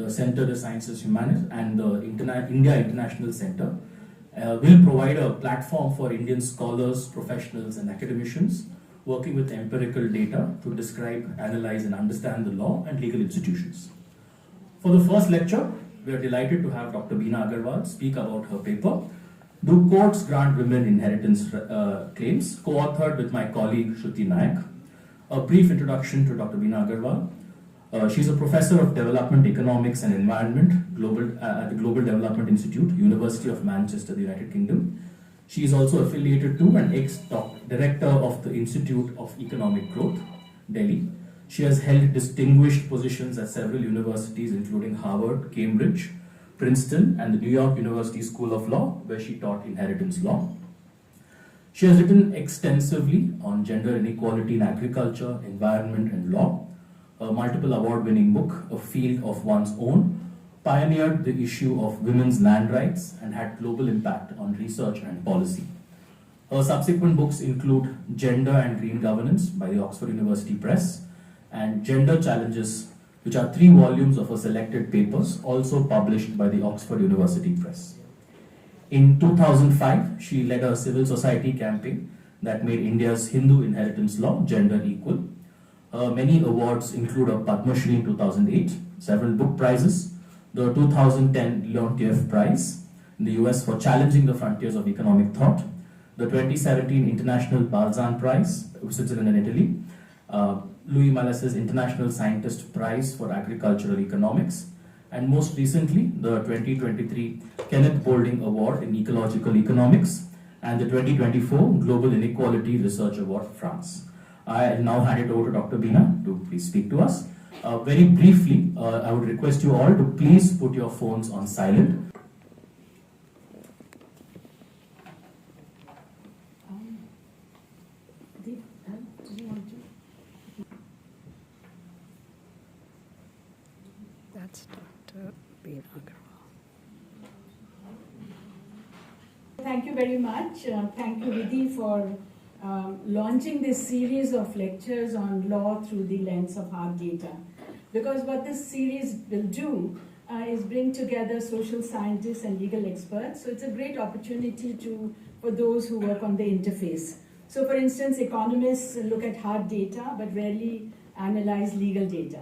the Center de Sciences Humanes and the India International Center, will provide a platform for Indian scholars, professionals and academicians working with empirical data to describe, analyze and understand the law and legal institutions. For the first lecture, we are delighted to have Dr. Bina Aggarwal speak about her paper, Do Courts Grant Women Inheritance Claims, co-authored with my colleague Shruti Nayak. A brief introduction to Dr. Bina Aggarwal. She's a professor of development economics and environment at the Global Development Institute, University of Manchester, the United Kingdom. She is also affiliated to and ex-director of the Institute of Economic Growth, Delhi. She has held distinguished positions at several universities including Harvard, Cambridge, Princeton and the New York University School of Law, where she taught inheritance law. She has written extensively on gender inequality in agriculture, environment and law. A multiple award-winning book, A Field of One's Own, pioneered the issue of women's land rights and had global impact on research and policy. Her subsequent books include Gender and Green Governance by the Oxford University Press and Gender Challenges, which are 3 volumes of her selected papers, also published by the Oxford University Press. In 2005, she led a civil society campaign that made India's Hindu inheritance law gender equal. Many awards include a Padma Shri in 2008, several book prizes, the 2010 Leontief Prize in the US for challenging the frontiers of economic thought, the 2017 International Balzan Prize, Switzerland and Italy, Louis Malasse's International Scientist Prize for Agricultural Economics, and most recently the 2023 Kenneth Boulding Award in Ecological Economics and the 2024 Global Inequality Research Award, France. I now hand it over to Dr. Bina to please speak to us. Very briefly, I would request you all to please put your phones on silent. That's Dr. Bina Aggarwal. Thank you very much. Thank you, Vidhi, for launching this series of lectures on law through the lens of hard data. Because what this series will do is bring together social scientists and legal experts. So it's a great opportunity for those who work on the interface. So for instance, economists look at hard data but rarely analyze legal data,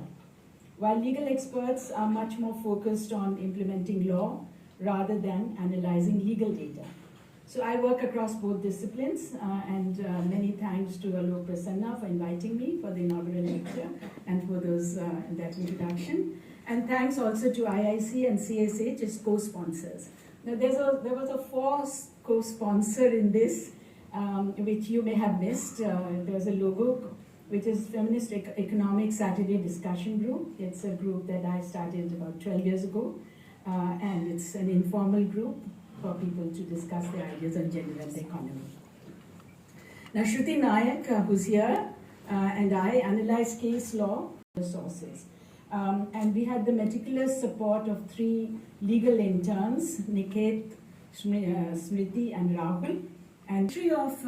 while legal experts are much more focused on implementing law rather than analyzing legal data. So I work across both disciplines and many thanks to Alok Prasanna for inviting me for the inaugural lecture and for that introduction. And thanks also to IIC and CSH as co-sponsors. Now there was a fourth co-sponsor in this, which you may have missed. There's a logo, which is Feminist Economic Saturday Discussion Group. It's a group that I started about 12 years ago, and it's an informal group for people to discuss their ideas on gender and the economy. Now Shruti Nayak, who's here, and I analyze case law sources. And we had the meticulous support of 3 legal interns, Niket, Smriti and Rahul. And the history of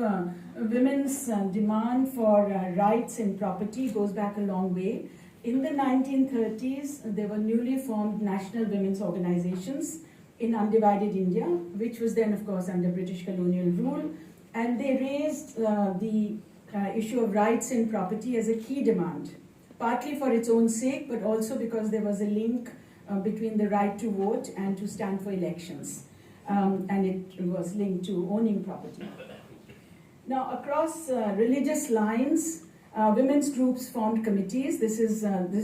women's demand for rights in property goes back a long way. In the 1930s, there were newly formed national women's organizations in undivided India, which was then, of course, under British colonial rule. And they raised the issue of rights in property as a key demand, partly for its own sake, but also because there was a link between the right to vote and to stand for elections. And it was linked to owning property. Now, across religious lines, women's groups formed committees. This is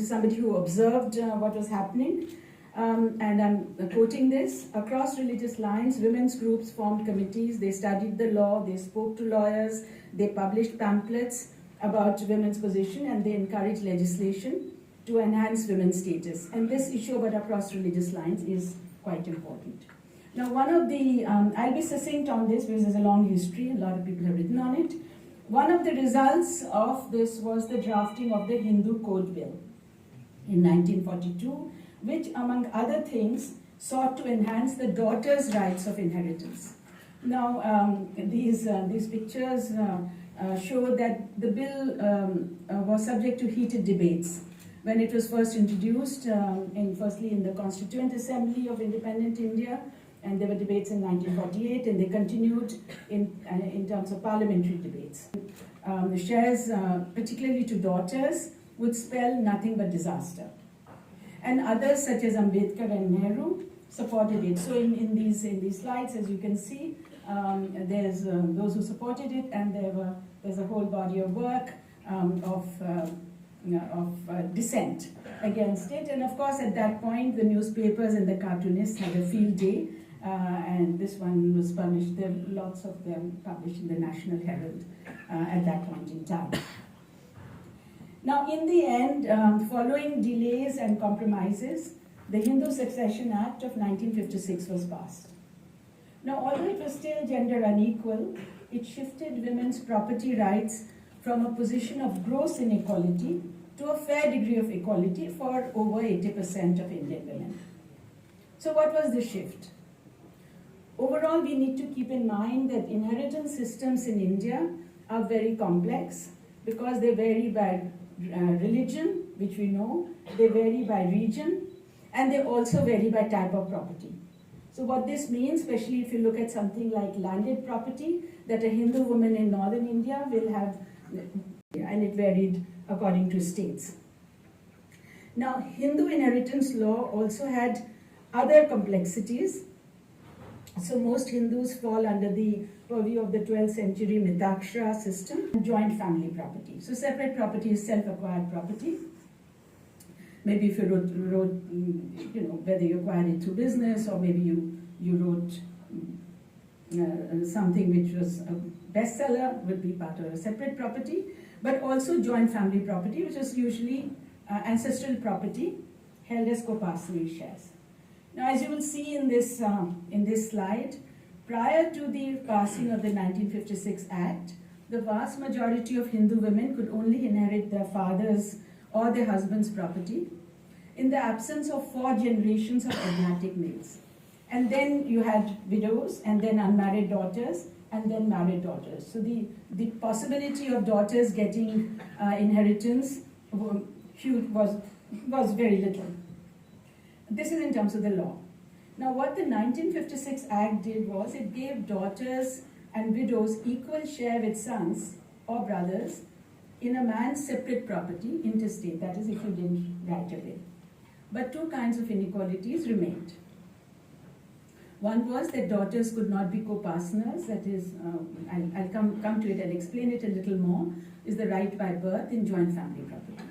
somebody who observed what was happening. And I'm quoting this. Across religious lines, women's groups formed committees. They studied the law, they spoke to lawyers, they published pamphlets about women's position, and they encouraged legislation to enhance women's status. And this issue about across religious lines is quite important. Now, one of the, I'll be succinct on this because there's a long history, a lot of people have written on it. One of the results of this was the drafting of the Hindu Code Bill in 1942, which, among other things, sought to enhance the daughter's rights of inheritance. Now, these pictures show that the bill was subject to heated debates. when it was first introduced, firstly in the Constituent Assembly of Independent India, and there were debates in 1948, and they continued in terms of parliamentary debates. The shares, particularly to daughters, would spell nothing but disaster. And others, such as Ambedkar and Nehru, supported it. So in these slides, as you can see, there's those who supported it, and there's a whole body of work of dissent against it. And of course, at that point, the newspapers and the cartoonists had a field day, and this one was published. There are lots of them published in the National Herald at that point in time. Now, in the end, following delays and compromises, the Hindu Succession Act of 1956 was passed. Now, although it was still gender unequal, it shifted women's property rights from a position of gross inequality to a fair degree of equality for over 80% of Indian women. So what was the shift? Overall, we need to keep in mind that inheritance systems in India are very complex because they vary by religion, which we know, they vary by region, and they also vary by type of property. So what this means, especially if you look at something like landed property, that a Hindu woman in northern India will have, and it varied according to states. Now, Hindu inheritance law also had other complexities. So most Hindus fall under the purview of the 12th century Mitaksha system, joint family property. So separate property is self-acquired property. Maybe if you wrote, whether you acquired it through business or maybe you wrote something which was a bestseller, would be part of a separate property. But also joint family property, which is usually ancestral property held as co-parcel shares. Now, as you will see in this slide, prior to the passing of the 1956 Act, the vast majority of Hindu women could only inherit their father's or their husband's property in the absence of 4 generations of agnatic males. And then you had widows, and then unmarried daughters, and then married daughters. So the possibility of daughters getting inheritance was very little. This is in terms of the law. Now, what the 1956 Act did was it gave daughters and widows equal share with sons or brothers in a man's separate property, interstate, that is if you didn't write a will. But 2 kinds of inequalities remained. One was that daughters could not be co-partners, that is, I'll come to it and explain it a little more, is the right by birth in joint family property.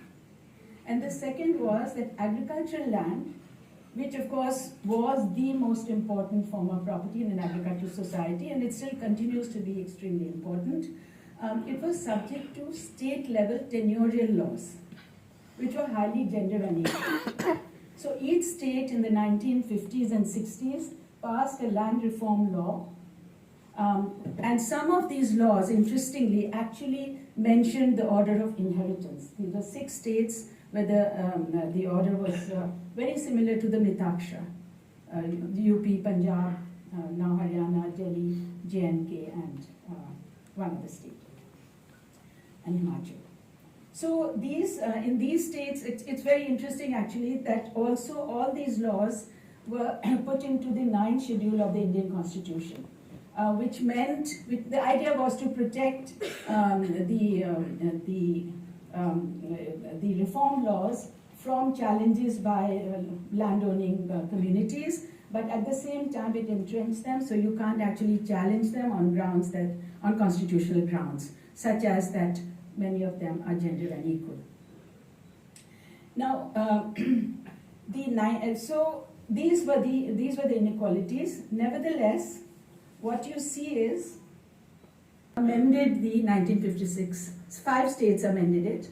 And the second was that agricultural land, which of course was the most important form of property in an agricultural society, and it still continues to be extremely important, it was subject to state-level tenurial laws, which were highly gender unequal. So each state in the 1950s and 60s passed a land reform law, and some of these laws, interestingly, actually mentioned the order of inheritance. These were 6 states where the order was very similar to the Mitaksha, UP, Punjab, now Haryana, Delhi, J&K, and one other state, and Himachal. So these in these states, it's very interesting actually that also all these laws were put into the 9th schedule of the Indian Constitution, which meant the idea was to protect the reform laws from challenges by landowning communities, but at the same time it entrenched them, so you can't actually challenge them on grounds on constitutional grounds, such as that many of them are gender unequal. Now, so these were the inequalities. Nevertheless, what you see is amended the 1956. 5 states amended it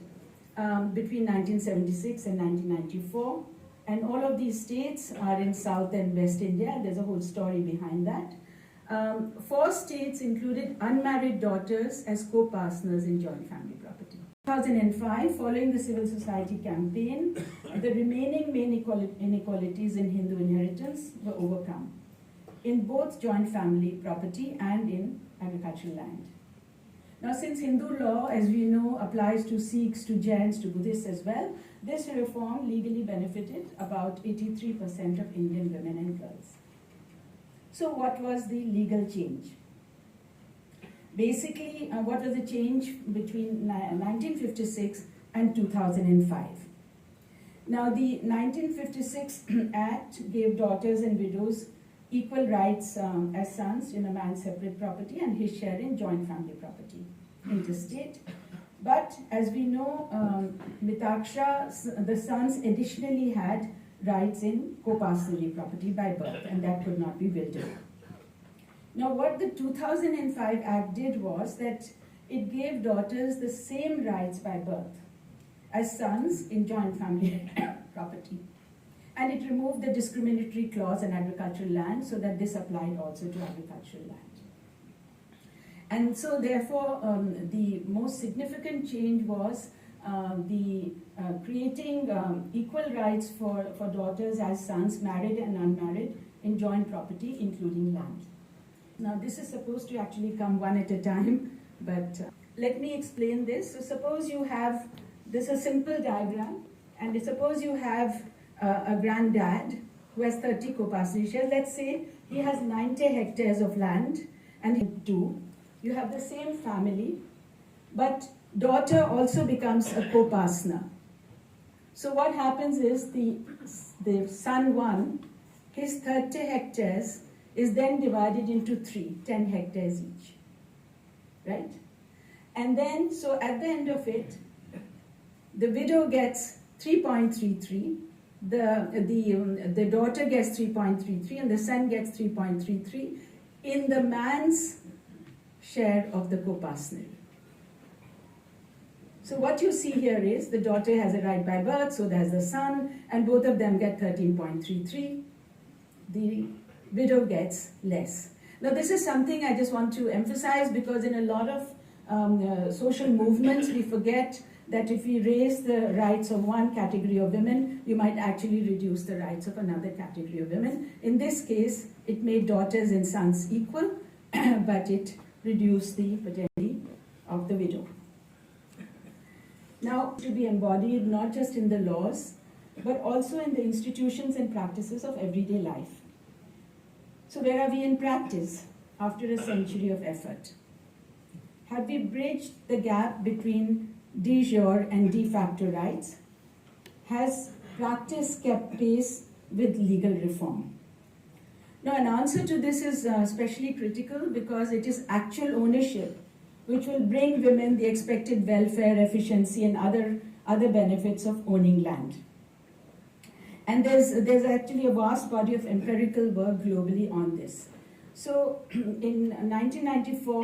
between 1976 and 1994, and all of these states are in South and West India. There's a whole story behind that. 4 states included unmarried daughters as co-partners in joint family property. 2005, following the civil society campaign, the remaining main inequalities in Hindu inheritance were overcome in both joint family property and in agricultural land. Now, since Hindu law, as we know, applies to Sikhs, to Jains, to Buddhists as well, this reform legally benefited about 83% of Indian women and girls. So what was the legal change? Basically, what was the change between 1956 and 2005? Now, the 1956 Act gave daughters and widows equal rights as sons in a man's separate property and his share in joint family property, interstate. But as we know, Mitaksha, the sons additionally had rights in co-partnership property by birth, and that could not be willed away. Now, what the 2005 Act did was that it gave daughters the same rights by birth as sons in joint family property. And it removed the discriminatory clause on agricultural land so that this applied also to agricultural land. And so therefore, the most significant change was creating equal rights for daughters as sons, married and unmarried, in joint property, including land. Now, this is supposed to actually come one at a time, but let me explain this. So suppose you have, this is a simple diagram, and suppose you have a granddad who has 30 co-partnership shares. Let's say he has 90 hectares of land and two. You have the same family, but daughter also becomes a co-partner. So what happens is the son one, his 30 hectares is then divided into 10 hectares each, right? And then, so at the end of it, the widow gets 3.33, the daughter gets 3.33, and the son gets 3.33 in the man's share of the co-partner. So what you see here is the daughter has a right by birth, so there's the son, and both of them get 13.33. The widow gets less. Now, this is something I just want to emphasize, because in a lot of social movements, we forget that if we raise the rights of one category of women, you might actually reduce the rights of another category of women. In this case, it made daughters and sons equal, but it reduced the paternity of the widow. Now, to be embodied not just in the laws, but also in the institutions and practices of everyday life. So where are we in practice after a century of effort? Have we bridged the gap between de jure and de facto rights? Has practice kept pace with legal reform? Now, an answer to this is especially critical because it is actual ownership which will bring women the expected welfare, efficiency, and other benefits of owning land. And there's actually a vast body of empirical work globally on this. So in 1994,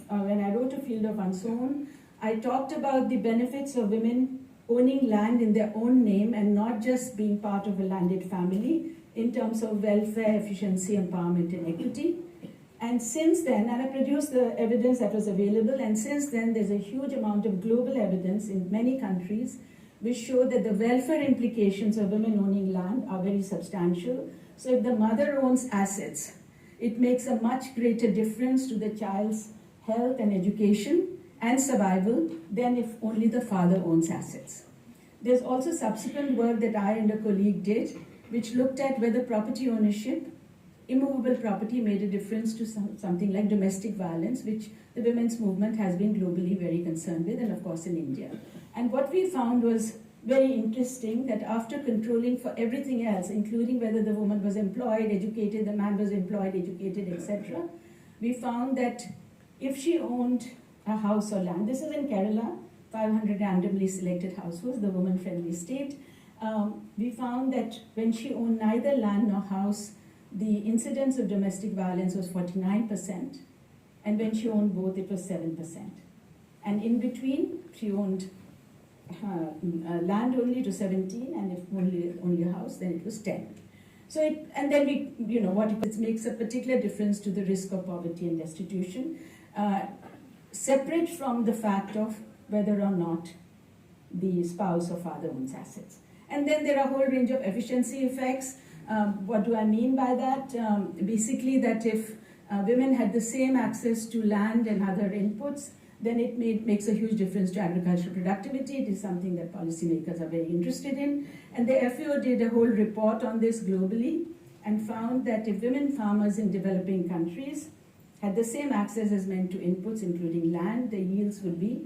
when I wrote A Field of Unsown, I talked about the benefits of women owning land in their own name and not just being part of a landed family in terms of welfare, efficiency, empowerment, and equity. And since then, and I produced the evidence that was available, and since then there's a huge amount of global evidence in many countries which show that the welfare implications of women owning land are very substantial. So if the mother owns assets, it makes a much greater difference to the child's health and education and survival than if only the father owns assets. There's also subsequent work that I and a colleague did, which looked at whether property ownership, immovable property, made a difference to something like domestic violence, which the women's movement has been globally very concerned with, and of course in India. And what we found was very interesting, that after controlling for everything else, including whether the woman was employed, educated, the man was employed, educated, etc., we found that if she owned a house or land, this is in Kerala, 500 randomly selected households, the woman-friendly state, we found that when she owned neither land nor house, the incidence of domestic violence was 49%, and when she owned both, it was 7%. And in between, she owned land only to 17, and if only a house, then it was 10. So and then it makes a particular difference to the risk of poverty and destitution, separate from the fact of whether or not the spouse or father owns assets. And then there are a whole range of efficiency effects. What do I mean by that? Basically that if women had the same access to land and other inputs, then it makes a huge difference to agricultural productivity. It is something that policymakers are very interested in. And the FAO did a whole report on this globally and found that if women farmers in developing countries had the same access as men to inputs, including land, the yields would be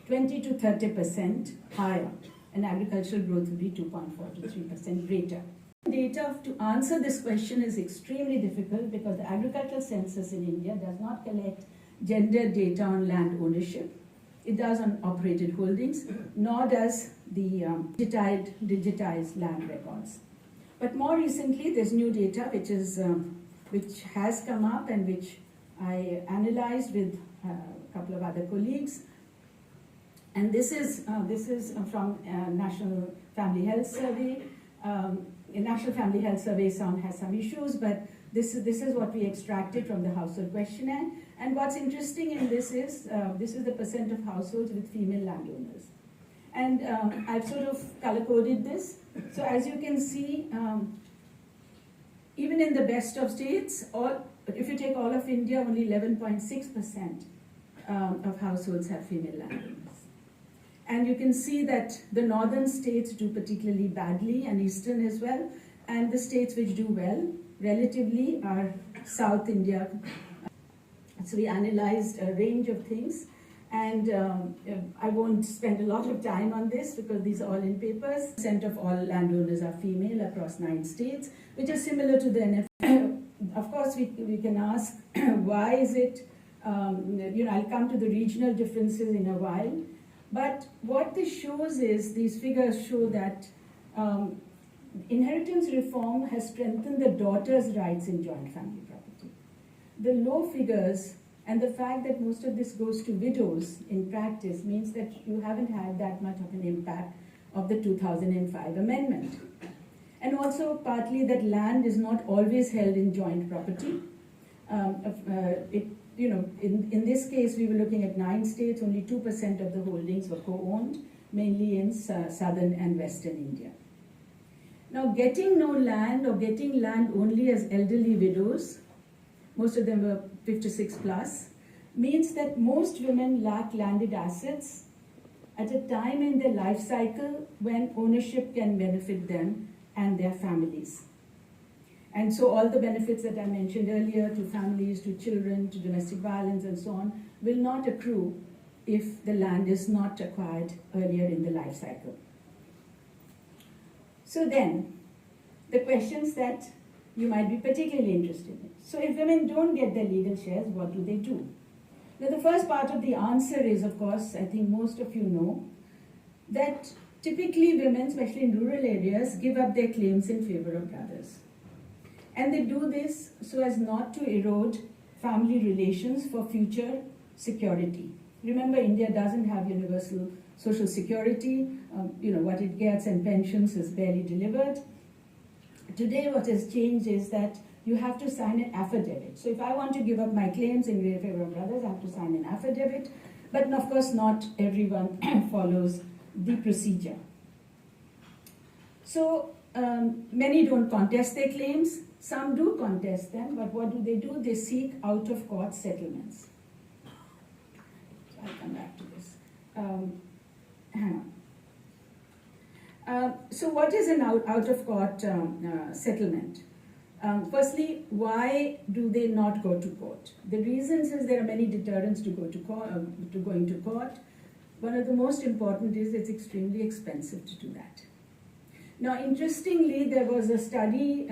20 to 30% higher, and agricultural growth would be 2.4 to 3% greater. Data to answer this question is extremely difficult because the agricultural census in India does not collect gender data on land ownership. It does on operated holdings, nor does the digitized land records. But more recently, there's new data which has come up and which I analyzed with a couple of other colleagues. And this is from National Family Health Survey. National Family Health Survey has some issues, but this is what we extracted from the household questionnaire. And what's interesting in this is the percent of households with female landowners. And I've sort of color-coded this. So as you can see, even in the best of states, if you take all of India, only 11.6% of households have female landowners. And you can see that the northern states do particularly badly, and eastern as well. And the states which do well, relatively, are South India. So we analyzed a range of things. And I won't spend a lot of time on this because these are all in papers. Percent of all landowners are female across 9 states, which is similar to the NF. Of course, we can ask why is it, I'll come to the regional differences in a while. But what this shows is, these figures show that inheritance reform has strengthened the daughter's rights in joint family property. The low figures and the fact that most of this goes to widows in practice means that you haven't had that much of an impact of the 2005 amendment. And also partly that land is not always held in joint property. In this case, we were looking at 9 states, only 2% of the holdings were co-owned, mainly in southern and western India. Now, getting no land or getting land only as elderly widows, most of them were 56 plus, means that most women lack landed assets at a time in their life cycle when ownership can benefit them and their families. And so all the benefits that I mentioned earlier to families, to children, to domestic violence and so on will not accrue if the land is not acquired earlier in the life cycle. So then, the questions that you might be particularly interested in. So if women don't get their legal shares, what do they do? Now the first part of the answer is, of course, I think most of you know, that typically women, especially in rural areas, give up their claims in favor of brothers. And they do this so as not to erode family relations for future security. Remember, India doesn't have universal social security. What it gets and pensions is barely delivered. Today, what has changed is that you have to sign an affidavit. So if I want to give up my claims in favor of brothers, I have to sign an affidavit. But of course, not everyone follows the procedure. So many don't contest their claims. Some do contest them, but what do? They seek out-of-court settlements. So I'll come back to this. Hang on. So what is an out-of-court settlement? Firstly, why do they not go to court? The reasons is there are many deterrents to going to court. One of the most important is it's extremely expensive to do that. Now, interestingly, there was a study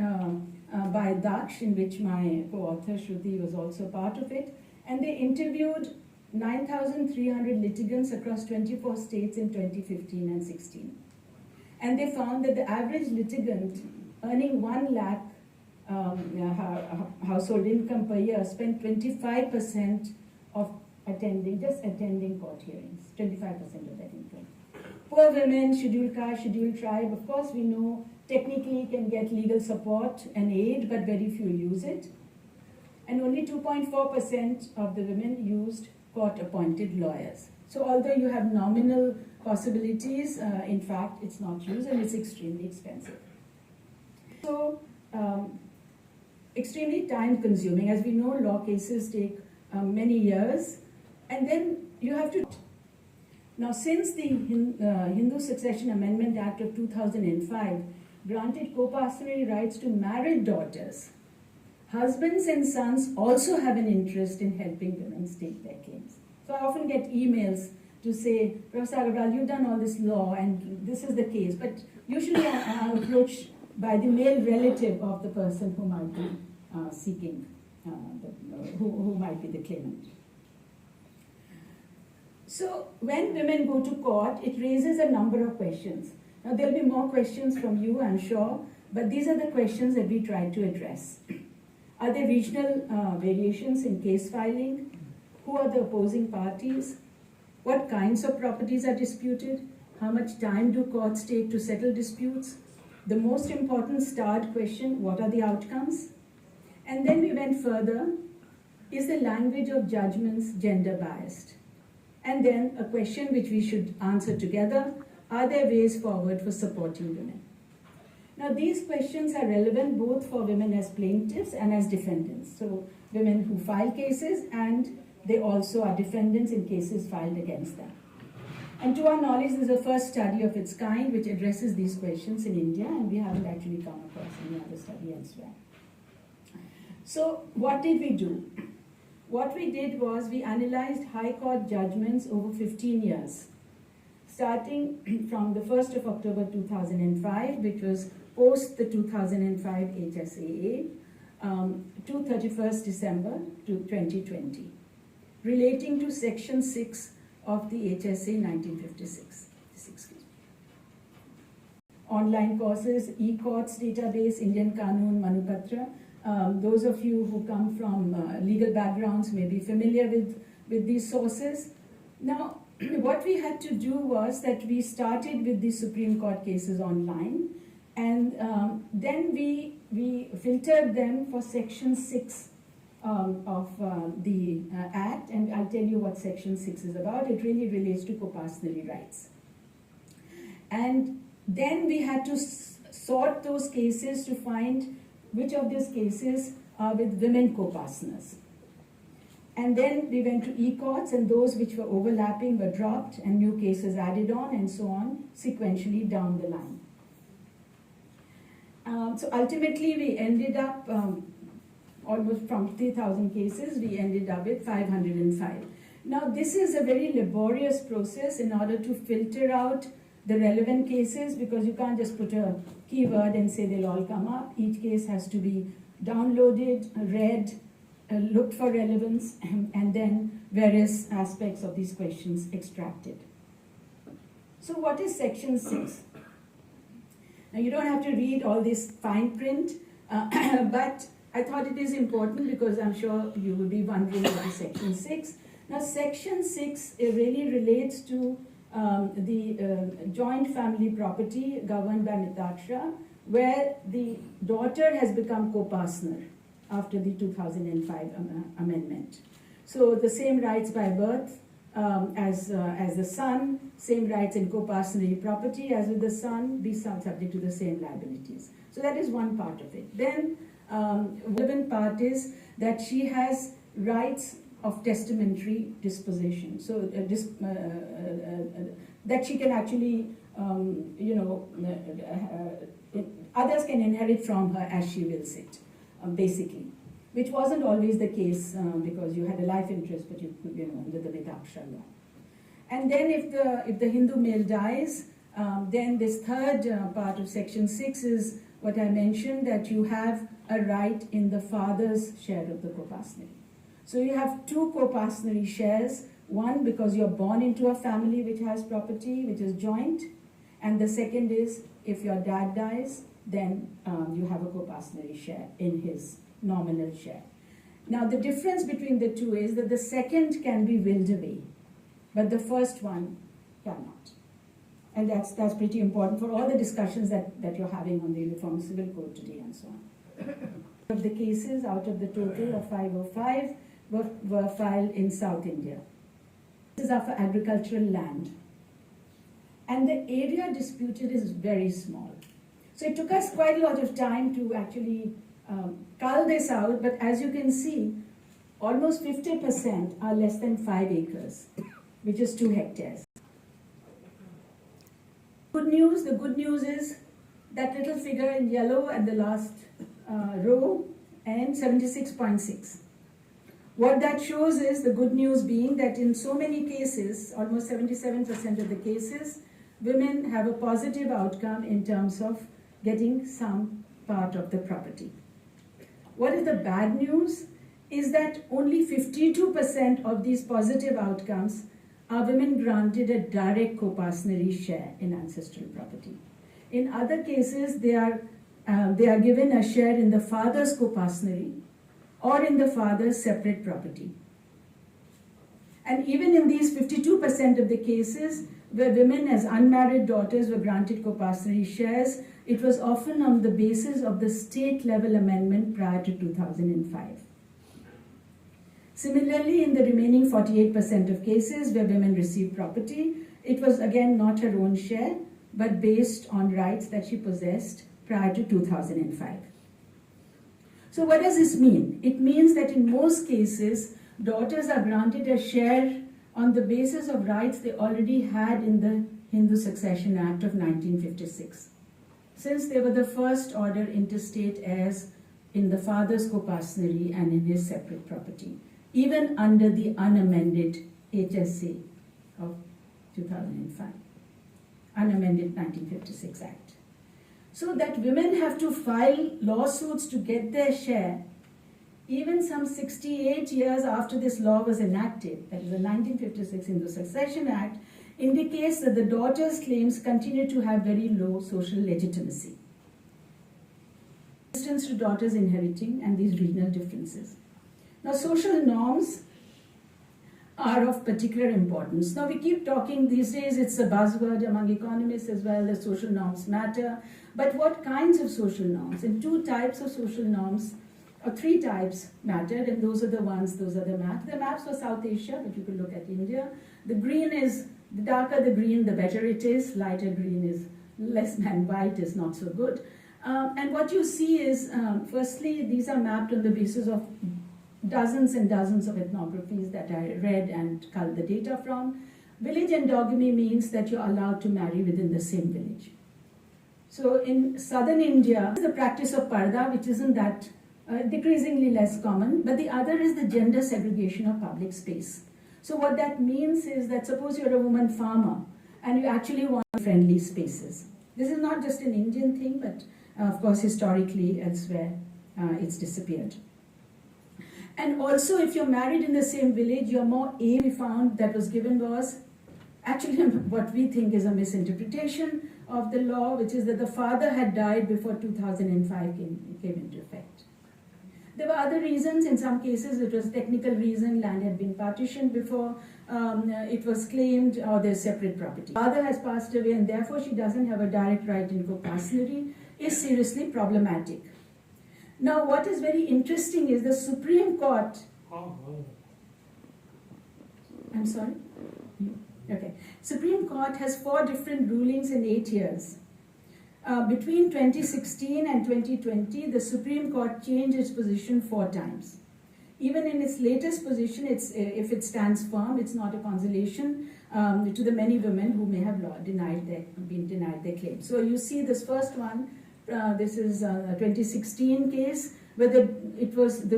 by Daksh, in which my co-author Shruti was also part of it, and they interviewed 9,300 litigants across 24 states in 2015 and 16. And they found that the average litigant earning 1 lakh household income per year spent 25% of attending court hearings, 25% of that income. Poor women, scheduled caste, scheduled tribe, of course we know technically can get legal support and aid, but very few use it. And only 2.4% of the women used court-appointed lawyers. So although you have nominal possibilities, in fact it's not used and it's extremely expensive. So extremely time consuming. As we know, law cases take many years, and then you have to. Now, since the Hindu Succession Amendment Act of 2005 granted co-parental rights to married daughters, husbands and sons also have an interest in helping women state their claims. So I often get emails to say, Prof. Aggarwal, you've done all this law and this is the case, but usually I'm approached by the male relative of the person who might be seeking, who might be the claimant. So when women go to court, it raises a number of questions. Now there'll be more questions from you, I'm sure, but these are the questions that we try to address. Are there regional variations in case filing? Who are the opposing parties? What kinds of properties are disputed? How much time do courts take to settle disputes? The most important starred question, what are the outcomes? And then we went further, is the language of judgments gender biased? And then a question which we should answer together, are there ways forward for supporting women? Now these questions are relevant both for women as plaintiffs and as defendants. So women who file cases, and they also are defendants in cases filed against them. And to our knowledge, this is the first study of its kind which addresses these questions in India, and we haven't actually come across any other study elsewhere. So what did we do? What we did was we analyzed High Court judgments over 15 years, starting from the 1st of October 2005, which was post the 2005 HSAA, to 31st December 2020, relating to Section 6 of the HSA 1956. Online courses, e-courts database, Indian Kanun, Manupatra. Those of you who come from legal backgrounds may be familiar with these sources. Now, what we had to do was that we started with the Supreme Court cases online, and then we filtered them for Section 6 of the Act, and I'll tell you what Section 6 is about. It really relates to co-parental rights. And then we had to sort those cases to find which of these cases are with women co-partners. And then we went to e-courts, and those which were overlapping were dropped and new cases added on, and so on, sequentially down the line. So ultimately we ended up, almost from 3,000 cases, we ended up with 505. Now this is a very laborious process in order to filter out the relevant cases, because you can't just put a keyword and say they'll all come up. Each case has to be downloaded, read, looked for relevance, and then various aspects of these questions extracted. So what is Section 6? Now you don't have to read all this fine print, but I thought it is important because I'm sure you will be wondering what is Section 6. Now Section 6 really relates to the joint family property governed by Mitaksha, where the daughter has become co-partner after the 2005 amendment. So the same rights by birth as the son, same rights in co-partnership property as with the son, be subject to the same liabilities. So that is one part of it. Then relevant part is that she has rights of testamentary disposition. So that she can actually, others can inherit from her as she wills it, basically. Which wasn't always the case because you had a life interest, but under the Mitaksha law. And then if the Hindu male dies, then this third part of Section 6 is what I mentioned, that you have a right in the father's share of the co-partnership. So you have two co-partnership shares, one because you're born into a family which has property, which is joint, and the second is if your dad dies, then you have a co-partnership share in his nominal share. Now the difference between the two is that the second can be willed away, but the first one cannot. And that's pretty important for all the discussions that you're having on the Uniform Civil Code today and so on. Of the cases out of the total of 505 were filed in South India. These are for agricultural land. And the area disputed is very small. So it took us quite a lot of time to actually cull this out, but as you can see, almost 50% are less than 5 acres, which is 2 hectares. The good news is that little figure in yellow at the last row and 76.6. What that shows is, the good news being that in so many cases, almost 77% of the cases, women have a positive outcome in terms of getting some part of the property. What is the bad news is that only 52% of these positive outcomes are women granted a direct co-partnery share in ancestral property. In other cases, they are given a share in the father's co-partnery or in the father's separate property. And even in these 52% of the cases where women as unmarried daughters were granted co-partnery shares, it was often on the basis of the state level amendment prior to 2005. Similarly, in the remaining 48% of cases where women received property, it was again not her own share, but based on rights that she possessed prior to 2005. So what does this mean? It means that in most cases, daughters are granted a share on the basis of rights they already had in the Hindu Succession Act of 1956. Since they were the first order interstate heirs in the father's co-partnery and in his separate property, even under the unamended HSA of 2005, unamended 1956 Act. So that women have to file lawsuits to get their share, even some 68 years after this law was enacted, that is the 1956 Hindu Succession Act, indicates that the daughters' claims continue to have very low social legitimacy. Resistance to daughters inheriting and these regional differences. Now, social norms are of particular importance. Now, we keep talking these days, it's a buzzword among economists as well, that social norms matter. But what kinds of social norms? And 2 types of social norms, or 3 types mattered, and those are the maps. The maps for South Asia, but you could look at India. The green is, the darker the green, the better it is. Lighter green is less, and white is not so good. And what you see is, firstly, these are mapped on the basis of dozens and dozens of ethnographies that I read and culled the data from. Village endogamy means that you're allowed to marry within the same village. So in southern India, the practice of parda, which isn't that decreasingly less common, but the other is the gender segregation of public space. So what that means is that suppose you're a woman farmer and you actually want friendly spaces. This is not just an Indian thing, but of course historically elsewhere it's disappeared. And also, if you're married in the same village, you're more able. We found that was given was actually what we think is a misinterpretation of the law, which is that the father had died before 2005 came into effect. There were other reasons. In some cases, it was technical reason. Land had been partitioned before it was claimed, or there's separate property. Father has passed away, and therefore she doesn't have a direct right in co-partnery, is seriously problematic. Now, what is very interesting is the Supreme Court. I'm sorry? Okay. Supreme Court has 4 different rulings in 8 years. Between 2016 and 2020, the Supreme Court changed its position 4 times. Even in its latest position, if it stands firm, it's not a consolation to the many women who may have been denied their claim. So you see this first one. This is a 2016 case where the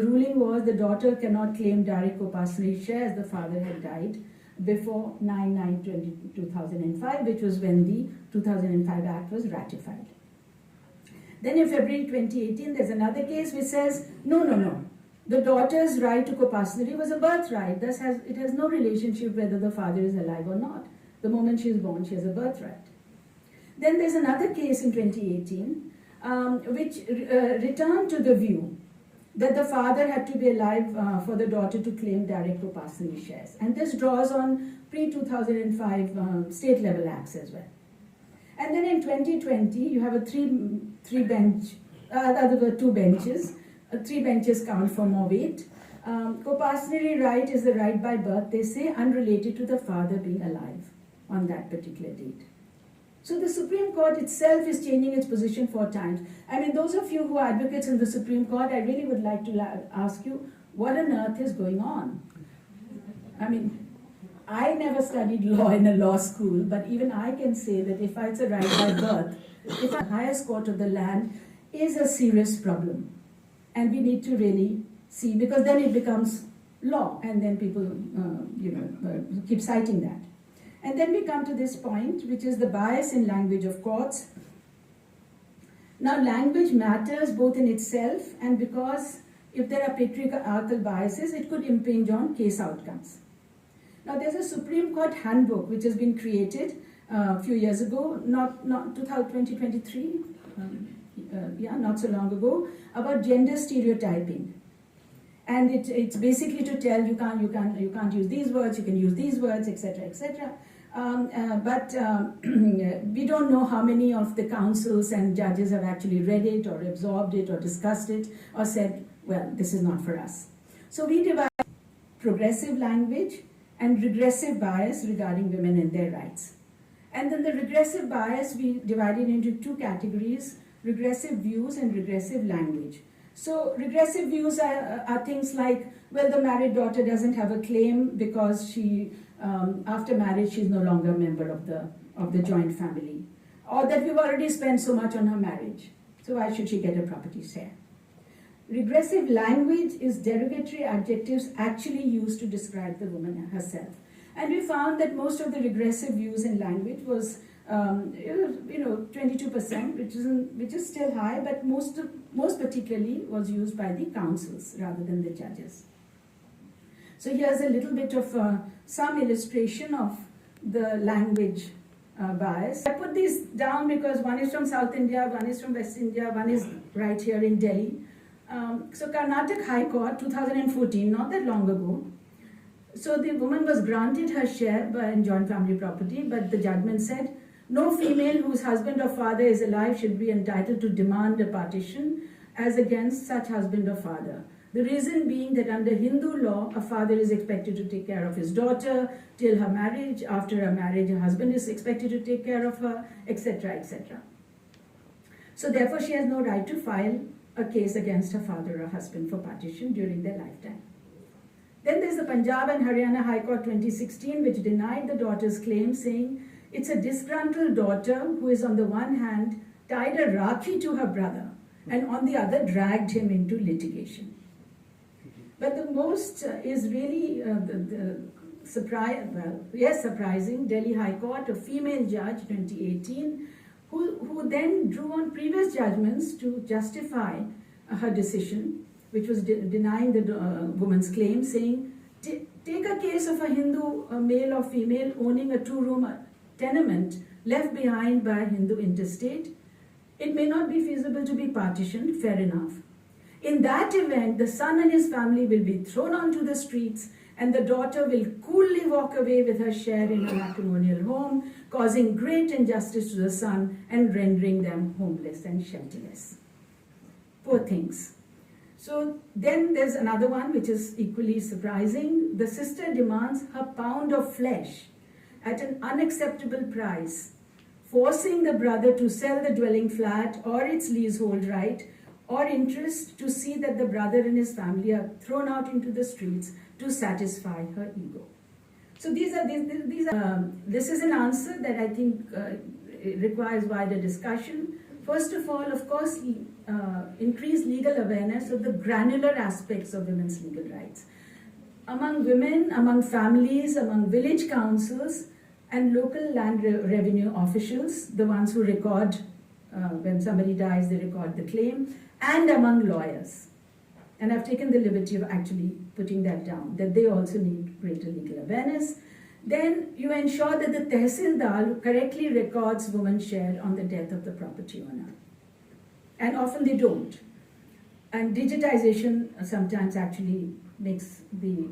ruling was the daughter cannot claim direct co-partnery share as the father had died before 9/9/2005, which was when the 2005 Act was ratified. Then in February 2018, there's another case which says, no. The daughter's right to co-partnery was a birthright. Thus, it has no relationship whether the father is alive or not. The moment she is born, she has a birthright. Then there's another case in 2018 which returned to the view that the father had to be alive for the daughter to claim direct co-partnery shares. And this draws on pre-2005 state level acts as well. And then in 2020, you have a two benches. 3 benches count for more weight. Co-partnery right is the right by birth, they say, unrelated to the father being alive on that particular date. So the Supreme Court itself is changing its position 4 times. I mean, those of you who are advocates in the Supreme Court, I really would like to ask you, what on earth is going on? I mean, I never studied law in a law school, but even I can say that if it's a right by birth, if the highest court of the land is a serious problem. And we need to really see, because then it becomes law, and then people keep citing that. And then we come to this point, which is the bias in language of courts. Now, language matters both in itself and because if there are patriarchal biases, it could impinge on case outcomes. Now, there's a Supreme Court handbook which has been created a few years ago, not 2023, not so long ago, about gender stereotyping. And it's basically to tell you can't use these words, you can use these words, etc., etc. But we don't know how many of the councils and judges have actually read it or absorbed it or discussed it or said, well, this is not for us. So we divide progressive language and regressive bias regarding women and their rights. And then the regressive bias, we divided into 2 categories, regressive views and regressive language. So regressive views are things like, well, the married daughter doesn't have a claim because she, after marriage, she's no longer a member of the joint family. Or that we've already spent so much on her marriage, so why should she get a property share? Regressive language is derogatory adjectives actually used to describe the woman herself. And we found that most of the regressive views in language was 22%, which is still high, but most particularly was used by the councils rather than the judges. So here's a little bit of some illustration of the language bias. I put these down because one is from South India, one is from West India, one is right here in Delhi. So Karnataka High Court, 2014, not that long ago. So the woman was granted her share in joint family property, but the judgment said, no female whose husband or father is alive should be entitled to demand a partition as against such husband or father. The reason being that under Hindu law, a father is expected to take care of his daughter till her marriage. After her marriage, her husband is expected to take care of her, etc., etc. So therefore, she has no right to file a case against her father or husband for partition during their lifetime. Then there's the Punjab and Haryana High Court 2016, which denied the daughter's claim, saying it's a disgruntled daughter who is on the one hand tied a rakhi to her brother and on the other dragged him into litigation. But the most is really surprising. Delhi High Court, a female judge, 2018, who then drew on previous judgments to justify her decision, which was denying the woman's claim, saying, take a case of a Hindu male or female owning a 2-room tenement left behind by a Hindu interstate. It may not be feasible to be partitioned, fair enough. In that event, the son and his family will be thrown onto the streets and the daughter will coolly walk away with her share in a matrimonial home, causing great injustice to the son and rendering them homeless and shelterless. Poor things. So then there's another one which is equally surprising. The sister demands her pound of flesh at an unacceptable price, forcing the brother to sell the dwelling flat or its leasehold right or interest to see that the brother and his family are thrown out into the streets to satisfy her ego. So this is an answer that I think requires wider discussion. First of all, of course, increase legal awareness of the granular aspects of women's legal rights. Among women, among families, among village councils, and local land revenue officials, the ones who record, when somebody dies, they record the claim, and among lawyers. And I've taken the liberty of actually putting that down, that they also need greater legal awareness. Then you ensure that the tehsildar correctly records woman's share on the death of the property owner. And often they don't. And digitization sometimes actually makes the,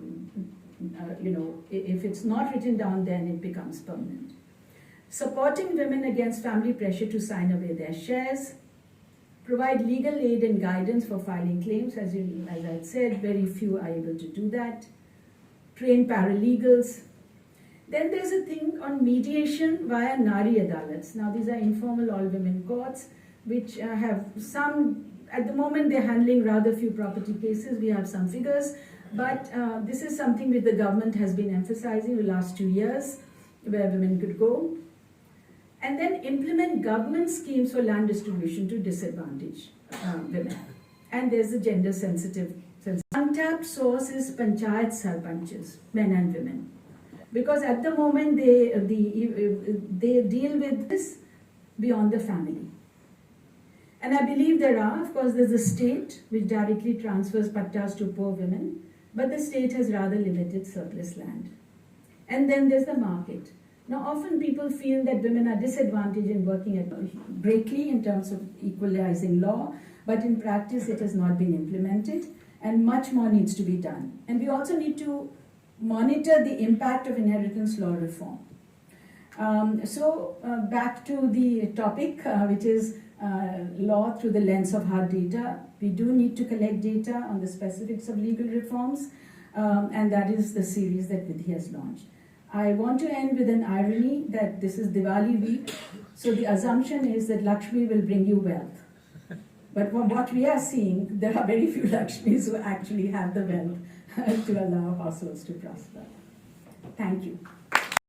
if it's not written down, then it becomes permanent. Supporting women against family pressure to sign away their shares. Provide legal aid and guidance for filing claims. As I said, very few are able to do that. Train paralegals. Then there's a thing on mediation via Nari Adalats. Now these are informal all-women courts which have some, at the moment they're handling rather few property cases. We have some figures, but this is something which the government has been emphasizing the last 2 years, where women could go. And then implement government schemes for land distribution to disadvantage women. And there's the gender sensitive. Untapped source is panchayat sarpanches, men and women. Because at the moment they deal with this beyond the family. And I believe there are, of course, there's a state which directly transfers pattas to poor women, but the state has rather limited surplus land. And then there's the market. Now, often people feel that women are disadvantaged in working greatly in terms of equalizing law, but in practice it has not been implemented, and much more needs to be done. And we also need to monitor the impact of inheritance law reform. Back to the topic, which is law through the lens of hard data. We do need to collect data on the specifics of legal reforms, and that is the series that Vidhi has launched. I want to end with an irony that this is Diwali week, so the assumption is that Lakshmi will bring you wealth. But from what we are seeing, there are very few Lakshmis who actually have the wealth to allow households to prosper. Thank you.